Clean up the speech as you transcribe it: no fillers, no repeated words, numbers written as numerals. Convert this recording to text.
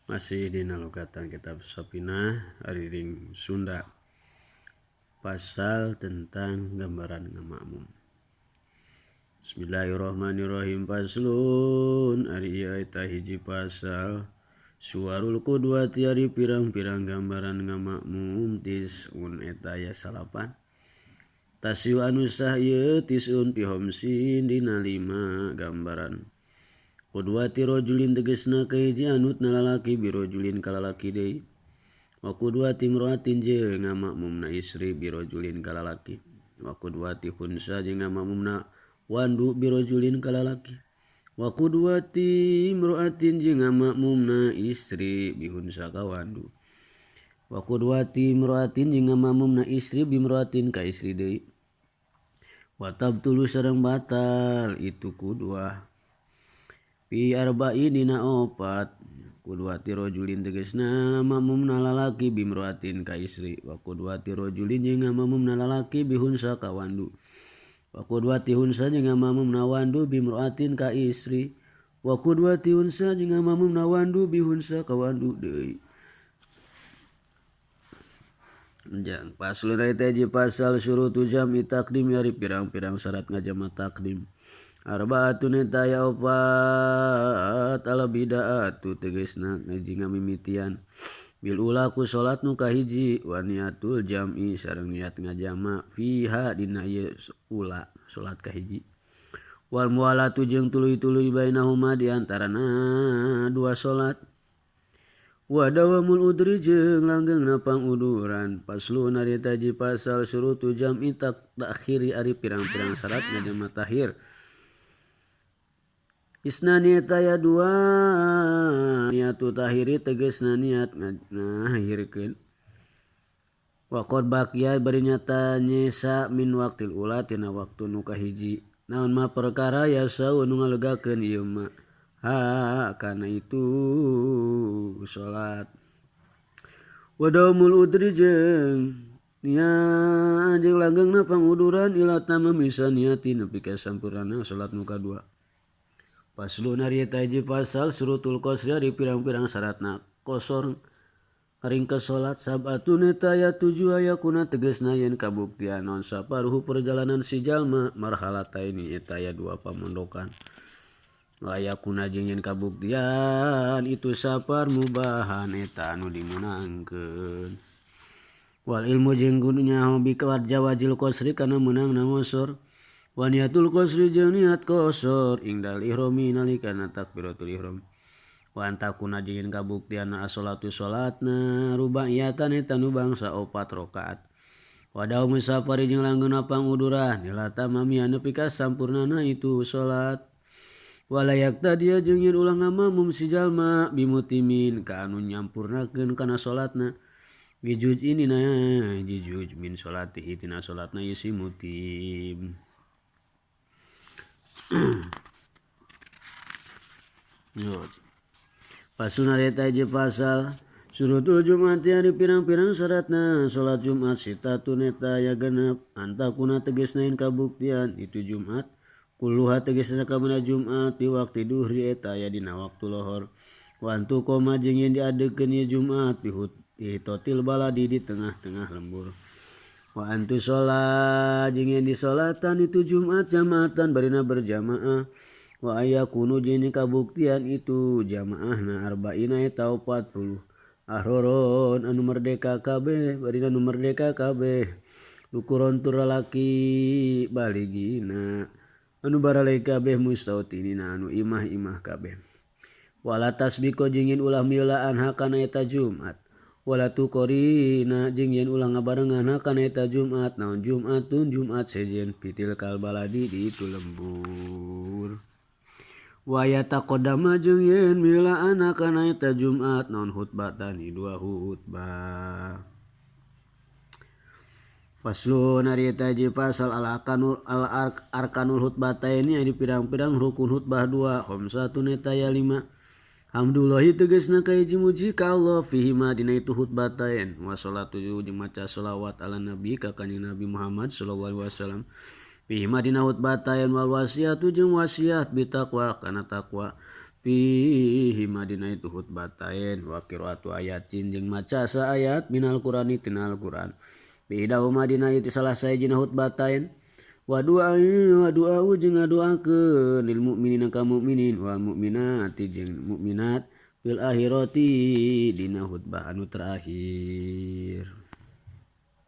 Masih di nalogatan kitab Sapina Ariring Sunda, pasal tentang gambaran ngamakmum. Bismillahirrahmanirrahim. Paslun ari ieu eta hiji pasal suwarul qudwati ari pirang-pirang gambaran ngamakmum tisun eta aya salapan. Tasiu anu sah ieu tisun pihomsin dina 5 gambaran. Qudwati rajulin tegesna kahiji anut nalalaki birojulin kalalaki deui. Wa qudwati imra'atin jeung ngamakmumna istri birojulin kalalaki. Wa qudwati khunsa jeung ngamakmumna wandu birojulin kalalaki. Wa qudwati imra'atin jeung ngamakmumna istri bihunsa ka wandu. Wa qudwati imra'atin jeung ngamakmumna istri bimra'atin ka istri deui. Wa tabtulu sareng batal itu qudwah fi arba'in dina 4. Qudwati rajulin tegasna mamumna lalaki bimroatin ka istri. Wa qudwati rajulin jeung mamumna lalaki bihunsa ka wandu. Wa qudwati hunsa jeung mamumna wandu bimroatin ka istri. Wa qudwati hunsa jeung mamumna wandu bihunsa ka wandu deui. Jang paslun ari teh pasal syurutu jam'i takdim ari pirang-pirang syarat ngajama takdim. Arba'atun eta aya 4 al-bida'atu tegasna ngaji ngamimitian bil ula ku salat nu kahiji wa niatul jam'i sareng niat ngajama fiha dina ieu ula salat kahiji wal mualatu jeung tuluy-tuluy bainahuma di antarana dua salat wa dawamul udri jeung langgengna panguduran. Paslun ari eta pasal syurutu jam'i takhiri ari pirang-pirang syarat ngajama tahir. Isnani eta aya 2 niatu tahiri tegasna niat ngahirkeun. Wa qad baqiya bari nyata nyesa min waqtil ula tina waktu nu kahiji. Naon mah perkara yasa nu ngalegakeun ieu mah kana itu salat. Wa daumul udri jeung niat jeung langgengna panguduran ila tamam bisa niati nepi ka sampurna salat nu kadua. Paslun ari eta hiji pasal surutul qasri ari pirang-pirang syaratna qosor ringkes salat. Sabatun eta aya 7 aya kuna tegasna yen kabuktian non saparuhu perjalanan si jalma marhalataini eta aya 2 pamondokan. Aya kuna jeung yen kabuktian itu sapar mubahan eta anu dimenangkeun. Wal ilmu jeung gununya hobi kawajil qasri kana meunangna qosor. Wa niatul qasri jeung niat qosor ingdal ihrami nalikana takbiratul ihram. Wa antakuna jeung kabuktian as-salatu salatna rubaiyatan eta nu bangsa 4 rakaat. Wa daum safari jeung langgengna panguduran ila tamami nepi ka sampurnana itu salat. Wa layak tadiya jeung yen ulah ngamamum si jalma bimutimin ka anu nyampurnakeun kana salatna. Bijuj ini jijuj min salatihi tina salatna ieu si mutim. Paslun ari eta hiji pasal surutul Jumat ari pirang-pirang syaratna salat Jumat sitatun eta aya 6 antakuna tegasna yen kabuktian itu Jumat kulluha tegasna kabehna Jumat di waktu duhri eta aya dina waktu lohor. Wa antu koma jeung yen diadekeun ieu Jumat totil baladi di tengah-tengah lembur. Wa antu sholat jeung yen disolatan itu Jumat jamaatan barina berjamaah. Wa aya kunu jeung kabuktian itu jamaahna arba'ina eta 40 ahroron anu merdeka kabeh barina nu merdeka kabeh lukuron tur lalaki baligina anu baralai kabeh mustautinina anu imah-imah kabeh. Wala tasbiko jeung yen ulah mieulaan hakana eta Jumat. Wala tuqorina jeung yen ulah ngabarengan hakana eta Jumat naon Jumatun Jumat sejen pitil kal baladi di itu lembur. Wa yataqaddama jeung yen mieulaan hakana eta Jumat naon hutbatan 2 hutbah. Paslun ari eta hiji pasal al-arkanul hutbataini ari pirang-pirang rukun hutbah 2 khamsatun eta aya 5. Hamdulillahi tegasna kahiji muji ka Allah fihi ma dina itu hutbatain wa salatu jeung maca shalawat ala nabi ka kanjeng Nabi Muhammad sallallahu alaihi wasallam fihi ma dina hutbatain wal wasiatu jeung wasiat bitaqwa kana taqwa fihi ma dina itu hutbatain wa qiraatu ayatin jeung maca sa ayat minal qur'ani tina Al-Qur'an bidahuma dina itu salah sajina hutbatain wa du'a jeung ngadoakeun lil mukminina ka mukminin wal mukminati jeung mukminat fil akhirati dina hutbah anu terakhir.